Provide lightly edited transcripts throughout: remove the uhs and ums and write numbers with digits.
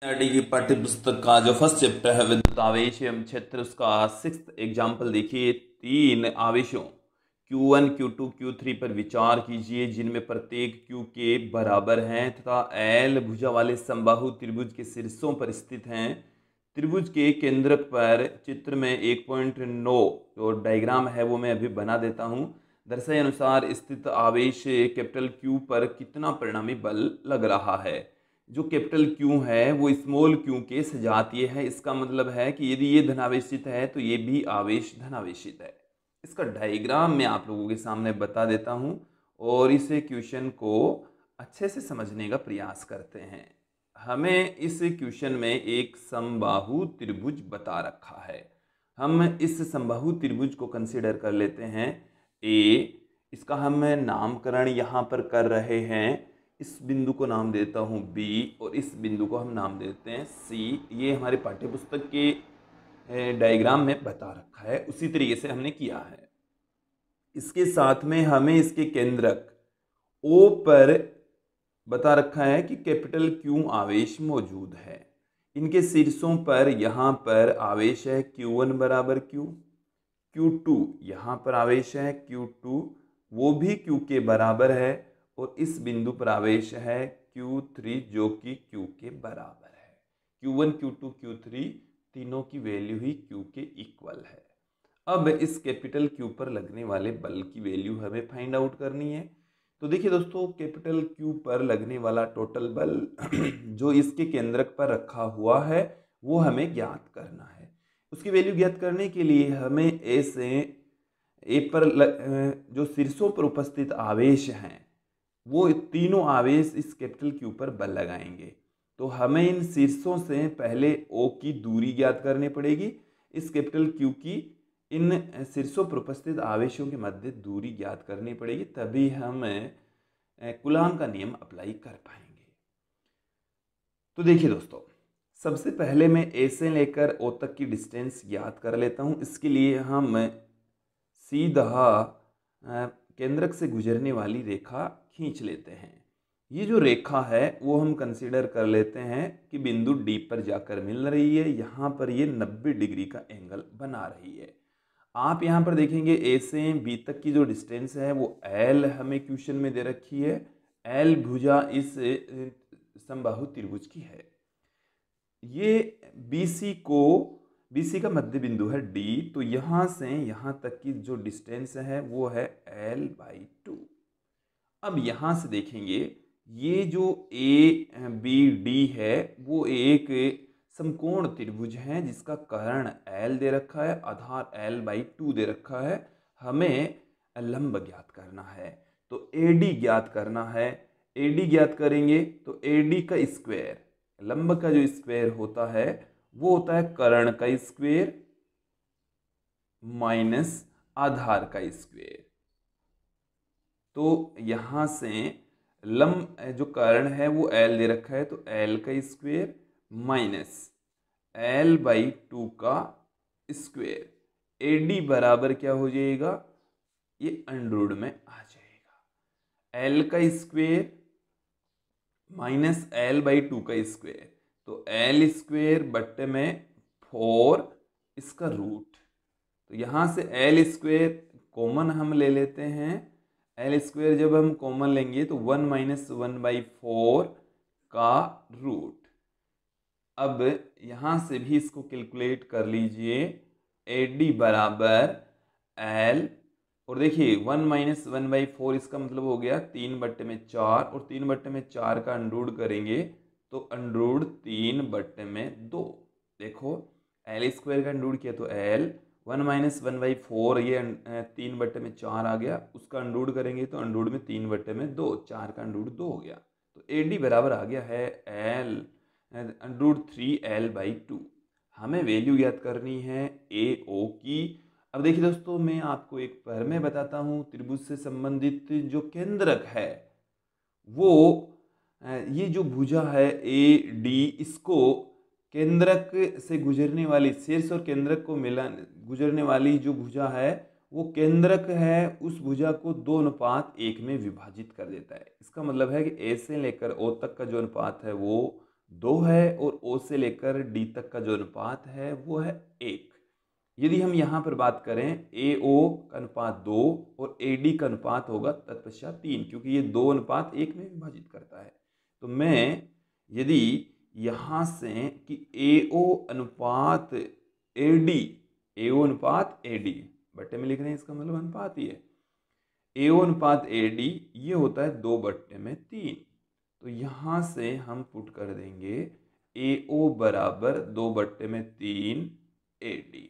NCERT की पाठ्य पुस्तक का जो फर्स्ट चैप्टर है विद्युत आवेश एवं क्षेत्र, उसका 6th एग्जाम्पल देखिए। तीन आवेशों Q1, Q2, Q3 पर विचार कीजिए जिनमें प्रत्येक Q के बराबर हैं तथा L भुजा वाले समबाहु त्रिभुज के शीर्षों पर स्थित हैं। त्रिभुज के केंद्रक पर चित्र में 1.9 जो डायग्राम है वो मैं अभी बना देता हूँ। दर्शाए अनुसार स्थित आवेश कैपिटल Q पर कितना परिणामी बल लग रहा है। जो कैपिटल Q है वो स्मॉल q के सजातीय है। इसका मतलब है कि यदि ये धनावेशित है तो ये भी आवेश धनावेशित है। इसका डायग्राम मैं आप लोगों के सामने बता देता हूं और इस क्वेश्चन को अच्छे से समझने का प्रयास करते हैं। हमें इस क्वेश्चन में एक समबाहु त्रिभुज बता रखा है। हम इस समबाहु त्रिभुज को कंसीडर कर लेते हैं ए। इसका हम नामकरण यहाँ पर कर रहे हैं। इस बिंदु को नाम देता हूँ बी और इस बिंदु को हम नाम देते हैं सी। ये हमारे पाठ्यपुस्तक के डायग्राम में बता रखा है, उसी तरीके से हमने किया है। इसके साथ में हमें इसके केंद्रक ओ पर बता रखा है कि कैपिटल Q आवेश मौजूद है। इनके शीर्षों पर यहाँ पर आवेश है Q1 बराबर Q, Q2 यहाँ पर आवेश है Q2 वो भी Q के बराबर है और इस बिंदु पर आवेश है Q3 जो कि Q के बराबर है। Q1, Q2, Q3 तीनों की वैल्यू ही Q के इक्वल है। अब इस कैपिटल Q पर लगने वाले बल की वैल्यू हमें फाइंड आउट करनी है। तो देखिए दोस्तों, कैपिटल Q पर लगने वाला टोटल बल जो इसके केंद्रक पर रखा हुआ है वो हमें ज्ञात करना है। उसकी वैल्यू ज्ञात करने के लिए हमें ए से ए पर जो शीर्षों पर उपस्थित आवेश हैं वो तीनों आवेश इस कैपिटल Q पर बल लगाएंगे। तो हमें इन शीर्षों से पहले O की दूरी ज्ञात करनी पड़ेगी। इस कैपिटल Q की इन शीर्षों पर उपस्थित आवेशों के मध्य दूरी ज्ञात करनी पड़ेगी, तभी हम कूलॉम का नियम अप्लाई कर पाएंगे। तो देखिए दोस्तों, सबसे पहले मैं ए से लेकर ओ तक की डिस्टेंस ज्ञात कर लेता हूं। इसके लिए हम सीधा केंद्रक से गुजरने वाली रेखा खींच लेते हैं। ये जो रेखा है वो हम कंसीडर कर लेते हैं कि बिंदु डी पर जाकर मिल रही है। यहाँ पर ये 90 डिग्री का एंगल बना रही है। आप यहाँ पर देखेंगे ए से बी तक की जो डिस्टेंस है वो एल हमें क्वेश्चन में दे रखी है। एल भुजा इस समबाहु त्रिभुज की है। ये BC का मध्य बिंदु है D, तो यहां से यहां तक की जो डिस्टेंस है वो है L/2। अब यहां से देखेंगे ये जो ABD है वो एक समकोण त्रिभुज है जिसका कर्ण L दे रखा है, आधार L/2 दे रखा है। हमें लंब ज्ञात करना है तो AD ज्ञात करना है। AD ज्ञात करेंगे तो AD का स्क्वायर, लंब का जो स्क्वायर होता है वो होता है कर्ण का स्क्वायर माइनस आधार का स्क्वायर। तो यहां से लंब जो कर्ण है वो L दे रखा है तो L का स्क्वायर माइनस L/2 का स्क्वायर। AD बराबर क्या हो जाएगा, ये अंडर में आ जाएगा। L का स्क्वायर माइनस L/2 का स्क्वायर, तो L स्क्वायर बट्टे में 4 इसका रूट। तो यहां से L स्क्वायर कॉमन हम ले लेते हैं। L स्क्वायर जब हम कॉमन लेंगे तो 1 माइनस 1/4 का रूट। अब यहां से भी इसको कैलकुलेट कर लीजिए। AD बराबर L और देखिए 1 माइनस 1/4 इसका मतलब हो गया 3/4 और 3/4 का अंडरूट करेंगे तो अंडरूट 3/2। देखो L स्क्वायर का अंडरूट किया तो L, 1 माइनस 1/4 ये 3/4 आ गया, उसका अंडरूट करेंगे तो अंडरूट में 3/2, 4 का अंडरूट 2 हो गया। तो AD बराबर आ गया है L √3L/2। हमें वैल्यू ज्ञात करनी है AO की। अब देखिए दोस्तों, मैं आपको एक प्रमेय बताता हूं। त्रिभुज से संबंधित जो केंद्रक है वो ये जो भुजा है AD, इसको केंद्रक से गुजरने वाली शीर्ष और केंद्रक को मिला गुजरने वाली जो भुजा है वो केंद्रक है उस भुजा को 2:1 में विभाजित कर देता है। इसका मतलब है कि A से लेकर O तक का जो अनुपात है वो 2 है और O से लेकर D तक का जो अनुपात है वो है 1। यदि हम यहाँ पर बात करें AO का अनुपात 2 और AD का अनुपात होगा तत्पश्चात 3, क्योंकि ये 2 अनुपात 1 में विभाजित करता है। तो मैं यदि यहाँ से कि AO अनुपात AD बट्टे में लिख रहे हैं, इसका मतलब अनुपात ही है। AO अनुपात AD ये होता है 2/3। तो यहाँ से हम पुट कर देंगे AO बराबर 2/3 AD,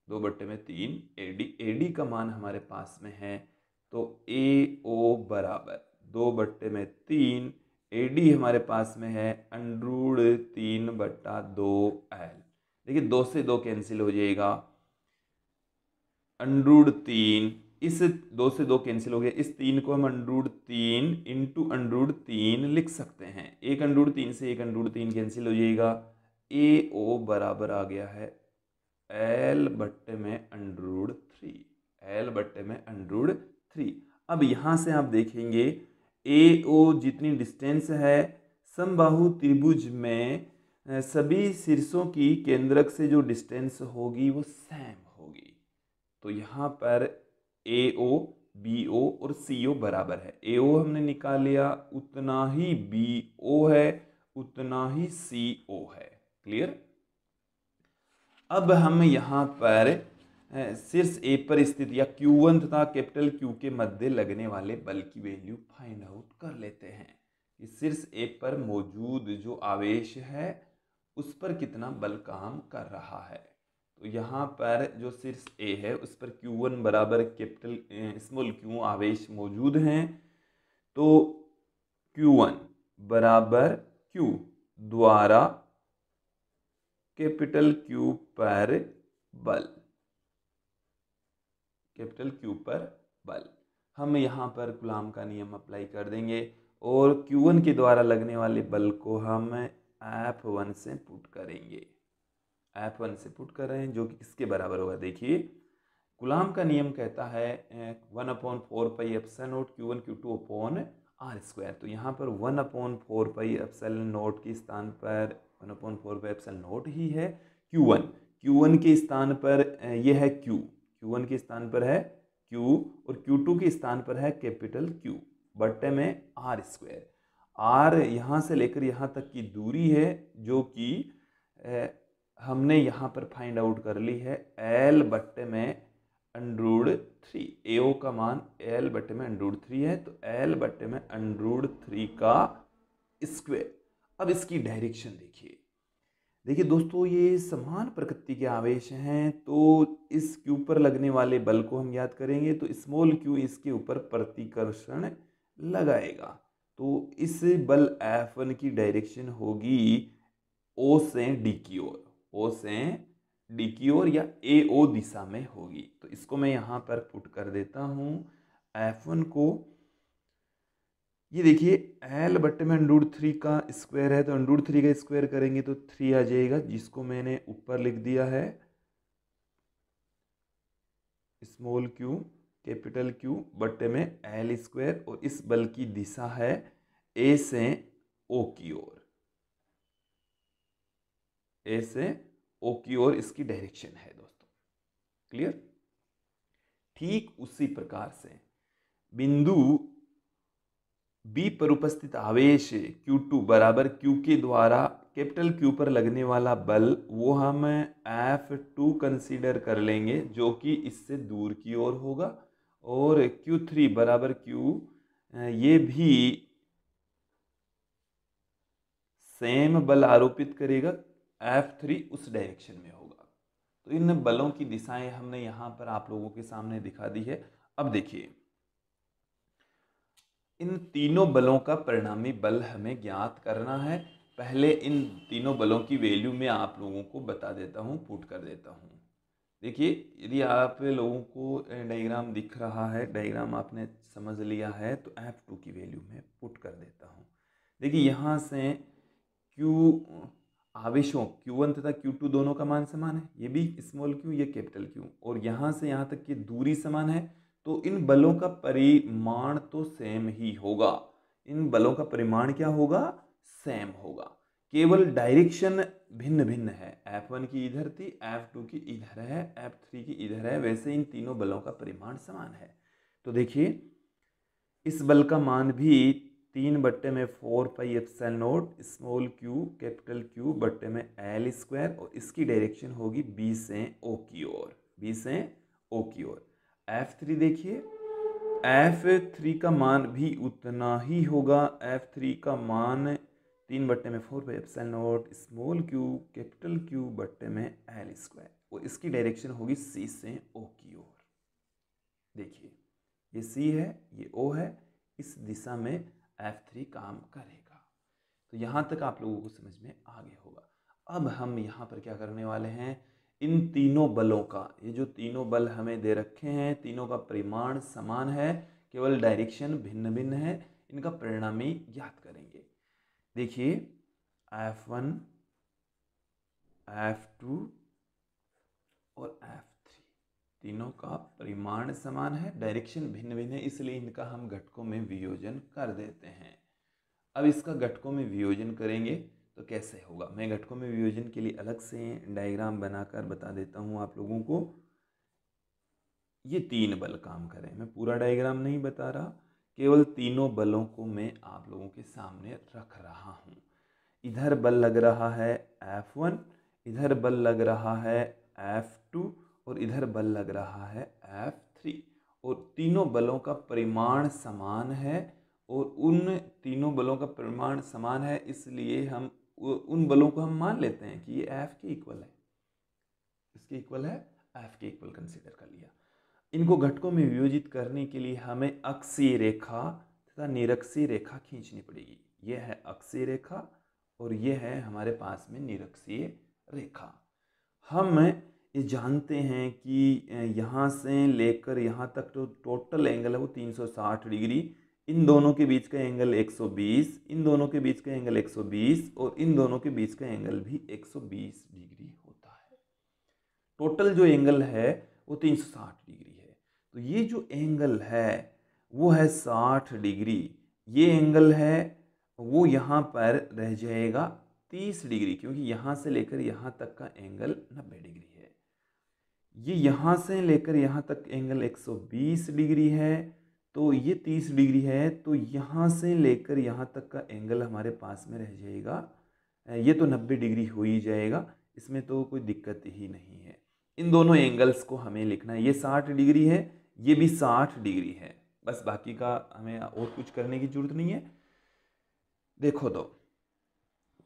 2/3 AD। AD का मान हमारे पास में है, तो AO बराबर 2/3 AD हमारे पास में है √3/2L। देखिए 2 से 2 कैंसिल हो जाएगा, √3, इस 2 से 2 कैंसिल हो गया, इस 3 को हम √3 इंटू √3 लिख सकते हैं। एक √3 से एक √3 कैंसिल हो जाएगा। AO बराबर आ गया है L/√3, L/√3। अब यहाँ से आप देखेंगे AO जितनी डिस्टेंस है समबाहु त्रिभुज में सभी शीर्षों की केंद्रक से जो डिस्टेंस होगी वो सेम होगी। तो यहाँ पर AO, BO और CO बराबर है। AO हमने निकाल लिया, उतना ही BO है, उतना ही CO है। क्लियर? अब हम यहाँ पर शीर्ष A पर स्थित या Q1 तथा कैपिटल Q के मध्य लगने वाले बल की वैल्यू फाइंड आउट कर लेते हैं। शीर्ष A पर मौजूद जो आवेश है उस पर कितना बल काम कर रहा है। तो यहाँ पर जो शीर्ष A है उस पर Q1 बराबर कैपिटल स्मॉल q आवेश मौजूद हैं। तो Q1 बराबर Q द्वारा कैपिटल Q पर बल, कैपिटल Q पर बल हम यहाँ पर कूलॉम का नियम अप्लाई कर देंगे और Q1 के द्वारा लगने वाले बल को हम F1 से पुट करेंगे। F1 से पुट कर रहे हैं जो कि किसके बराबर होगा। देखिए कूलॉम का नियम कहता है 1/4πε0 Q1 Q2 अपॉन R²। तो यहाँ पर 1/4πε0 के स्थान पर 1/4πε0 ही है Q1। Q1 के स्थान पर यह है Q1 के स्थान पर है Q और Q2 के स्थान पर है कैपिटल Q बट्टे में R²। R यहाँ से लेकर यहाँ तक की दूरी है जो कि हमने यहाँ पर फाइंड आउट कर ली है L/√3। AO का मान L/√3 है, तो L/√3 का स्क्वायर। अब इसकी डायरेक्शन देखिए दोस्तों, ये समान प्रकृति के आवेश हैं, तो इस Q पर लगने वाले बल को हम याद करेंगे तो स्मॉल q इसके ऊपर प्रतिकर्षण लगाएगा। तो इस बल F1 की डायरेक्शन होगी O से D की ओर, O से D की ओर या AO दिशा में होगी। तो इसको मैं यहाँ पर पुट कर देता हूँ F1 को। ये देखिए L/√3 का स्क्वायर है, तो √3 का स्क्वायर करेंगे तो 3 आ जाएगा, जिसको मैंने ऊपर लिख दिया है स्मॉल q कैपिटल Q बट्टे में L²। और इस बल की दिशा है A से O की ओर, A से O की ओर इसकी डायरेक्शन है दोस्तों। क्लियर? ठीक उसी प्रकार से बिंदु B पर उपस्थित आवेश Q2 बराबर Q के द्वारा कैपिटल Q पर लगने वाला बल वो हम F2 कंसीडर कर लेंगे जो कि इससे दूर की ओर होगा। और Q3 बराबर Q ये भी सेम बल आरोपित करेगा, F3 उस डायरेक्शन में होगा। तो इन बलों की दिशाएं हमने यहाँ पर आप लोगों के सामने दिखा दी है। अब देखिए इन तीनों बलों का परिणामी बल हमें ज्ञात करना है। पहले इन तीनों बलों की वैल्यू मैं आप लोगों को बता देता हूँ, पुट कर देता हूँ। देखिए यदि आप लोगों को डायग्राम दिख रहा है, डायग्राम आपने समझ लिया है, तो F2 की वैल्यू मैं पुट कर देता हूँ। देखिए यहाँ से Q आवेशों Q1 तथा Q2 दोनों का मान समान है, ये भी स्मॉल q ये कैपिटल Q, और यहाँ से यहाँ तक की दूरी समान है। तो इन बलों का परिमाण तो सेम ही होगा। इन बलों का परिमाण क्या होगा? सेम होगा। केवल डायरेक्शन भिन्न भिन्न है। F1 की इधर थी, F2 की इधर है, F3 की इधर है, वैसे इन तीनों बलों का परिमाण समान है। तो देखिए इस बल का मान भी 3/4πε0 स्मॉल क्यू कैपिटल क्यू बट्टे में L स्क्वायर, और इसकी डायरेक्शन होगी B से O की ओर, B से O की ओर। F3 देखिए, F3 का मान भी उतना ही होगा। F3 का मान 3/4πε0 स्मॉल क्यू कैपिटल क्यू बट्टे में L स्क्वायर, और इसकी डायरेक्शन होगी C से O की ओर। देखिए ये C है, ये O है, इस दिशा में F3 काम करेगा। तो यहाँ तक आप लोगों को समझ में आ गया होगा। अब हम यहाँ पर क्या करने वाले हैं, इन तीनों बलों का, ये जो तीनों बल हमें दे रखे हैं, तीनों का परिमाण समान है, केवल डायरेक्शन भिन्न भिन्न है, इनका परिणामी ज्ञात करेंगे। देखिए F1, F2 और F3 तीनों का परिमाण समान है, डायरेक्शन भिन्न भिन्न है, इसलिए इनका हम घटकों में वियोजन कर देते हैं। अब इसका घटकों में वियोजन करेंगे तो कैसे होगा, मैं घटकों में वियोजन के लिए अलग से डायग्राम बनाकर बता देता हूँ आप लोगों को। ये तीन बल काम करें, मैं पूरा डायग्राम नहीं बता रहा, केवल तीनों बलों को मैं आप लोगों के सामने रख रहा हूँ। इधर बल लग रहा है F1, इधर बल लग रहा है F2, और इधर बल लग रहा है F3, और तीनों बलों का परिमाण समान है, और उन तीनों बलों का परिमाण समान है, इसलिए हम उन बलों को हम मान लेते हैं कि ये F के इक्वल है, इसके इक्वल है, F के इक्वल कंसीडर कर लिया। इनको घटकों में वियोजित करने के लिए हमें अक्षीय रेखा तथा निरक्षीय रेखा खींचनी पड़ेगी। यह है अक्षीय रेखा और यह है हमारे पास में निरक्षीय रेखा। हम ये जानते हैं कि यहाँ से लेकर यहाँ तक तो टोटल एंगल है वो 360 डिग्री, इन दोनों के बीच का एंगल 120, इन दोनों के बीच का एंगल 120, और इन दोनों के बीच का एंगल भी 120 डिग्री होता है। टोटल जो एंगल है वो 360 डिग्री है। तो ये जो एंगल है वो है 60 डिग्री, ये एंगल है वो यहाँ पर रह जाएगा 30 डिग्री, क्योंकि यहाँ से लेकर यहाँ तक का एंगल 90 डिग्री है। ये यहाँ से लेकर यहाँ तक एंगल 120 डिग्री है, तो ये 30 डिग्री है, तो यहाँ से लेकर यहाँ तक का एंगल हमारे पास में रह जाएगा, ये तो 90 डिग्री हो ही जाएगा, इसमें तो कोई दिक्कत ही नहीं है। इन दोनों एंगल्स को हमें लिखना है, ये 60 डिग्री है, ये भी 60 डिग्री है, बस बाकी का हमें और कुछ करने की जरूरत नहीं है। देखो तो,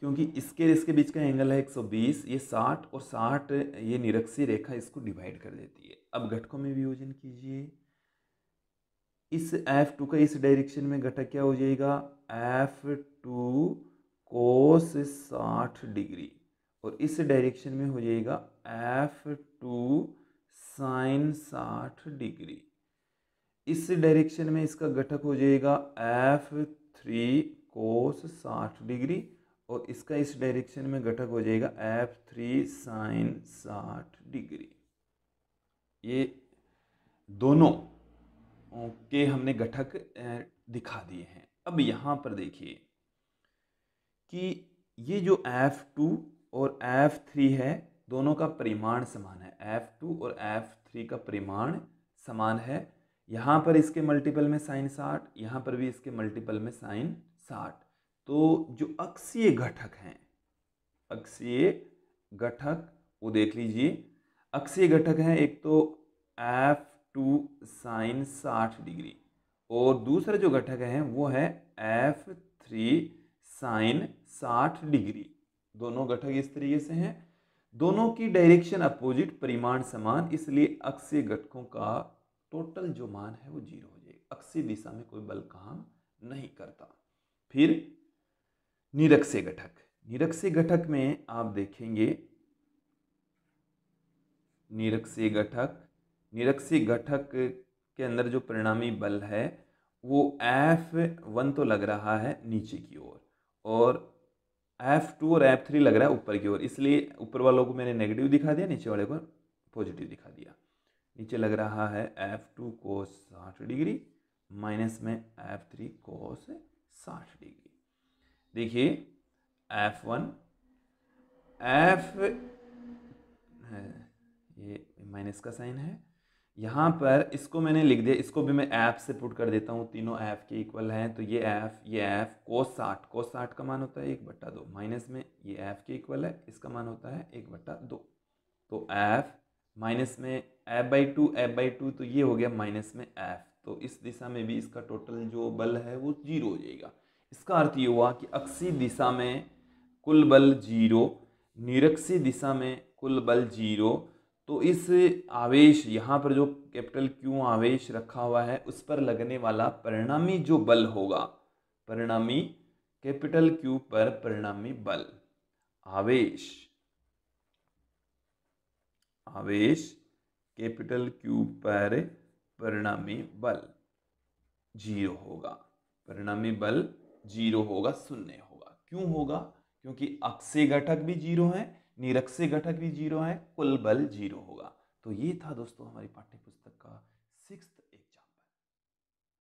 क्योंकि इसके बीच का एंगल है 120, ये 60 और 60 ये निरक्षीय रेखा इसको डिवाइड कर देती है। अब घटकों में वियोजन कीजिए। इस F2 का इस डायरेक्शन में घटक क्या हो जाएगा, F2 कोस 60 डिग्री, और इस डायरेक्शन में हो जाएगा F2 साइन 60 डिग्री। इस डायरेक्शन में इसका घटक हो जाएगा F3 कोस 60 डिग्री, और इसका इस डायरेक्शन में घटक हो जाएगा F3 साइन 60 डिग्री। ये दोनों के हमने घटक दिखा दिए हैं। अब यहाँ पर देखिए कि ये जो F2 और F3 है, दोनों का परिमाण समान है, F2 और F3 का परिमाण समान है। यहाँ पर इसके मल्टीपल में साइन 60, यहाँ पर भी इसके मल्टीपल में साइन 60। तो जो अक्षीय घटक हैं, अक्षीय घटक वो देख लीजिए, अक्षीय घटक हैं एक तो F2 साइन 60 डिग्री, और दूसरा जो घटक है वो है F3 साइन 60 डिग्री। दोनों घटक इस तरीके से हैं, दोनों की डायरेक्शन अपोजिट, परिमाण समान, इसलिए अक्षीय घटकों का टोटल जो मान है वो 0 हो जाएगा। अक्षीय दिशा में कोई बल काम नहीं करता। फिर निरक्षीय घटक, निरक्षीय घटक में आप देखेंगे, निरक्षीय घटक, निरक्षीय घटक के अंदर जो परिणामी बल है वो F1 तो लग रहा है नीचे की ओर, और F2 और F3 लग रहा है ऊपर की ओर, इसलिए ऊपर वालों को मैंने नेगेटिव दिखा दिया, नीचे वाले को पॉजिटिव दिखा दिया। नीचे लग रहा है F2 कोस 60 डिग्री माइनस में F3 कोस 60 डिग्री। देखिए F1 F है, ये माइनस का साइन है, यहाँ पर इसको मैंने लिख दिया, इसको भी मैं F से पुट कर देता हूँ, तीनों F के इक्वल हैं, तो ये F कोस 60 का मान होता है 1/2, माइनस में ये F के इक्वल है, इसका मान होता है 1/2, तो F माइनस में F/2 तो ये हो गया माइनस में F, तो इस दिशा में भी इसका टोटल जो बल है वो 0 हो जाएगा। इसका अर्थ ये हुआ कि अक्षीय दिशा में कुल बल 0, निरक्षीय दिशा में कुल बल 0, तो इस आवेश यहाँ पर जो कैपिटल Q आवेश रखा हुआ है उस पर लगने वाला परिणामी जो बल होगा, परिणामी कैपिटल Q पर परिणामी बल, आवेश कैपिटल Q पर परिणामी बल 0 होगा, परिणामी बल 0 होगा, 0 होगा। क्यों होगा? क्योंकि अक्षीय घटक भी 0 है, निरक्षीय घटक भी 0 है, कुल बल 0 होगा। तो ये था दोस्तों हमारी पाठ्य पुस्तक